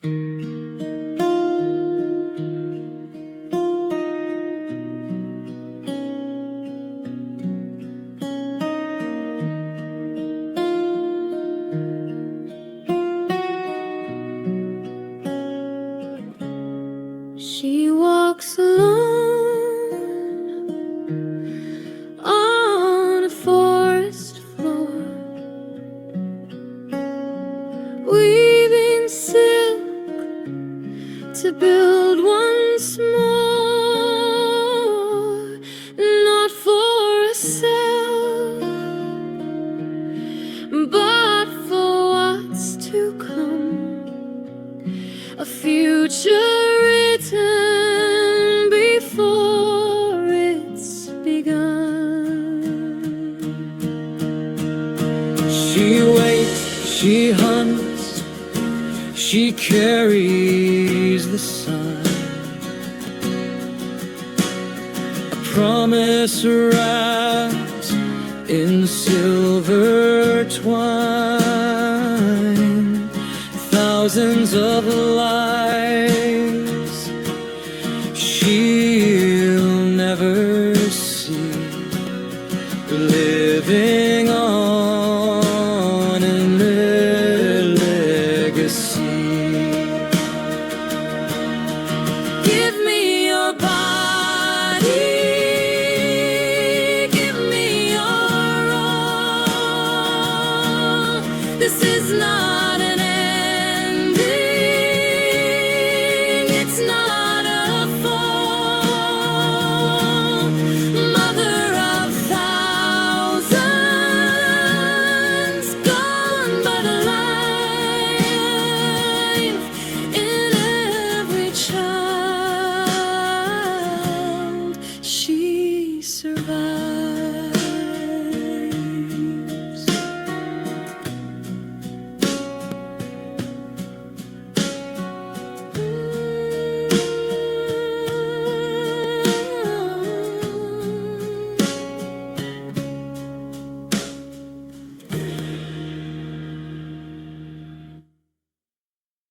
She walks alone on a forest floor, weaving silk to build once more, not for herself, but for what's to come, a future written before it's begun. She waits, she hunts, she carries the sun, a promise wrapped in silver twine, thousands of lives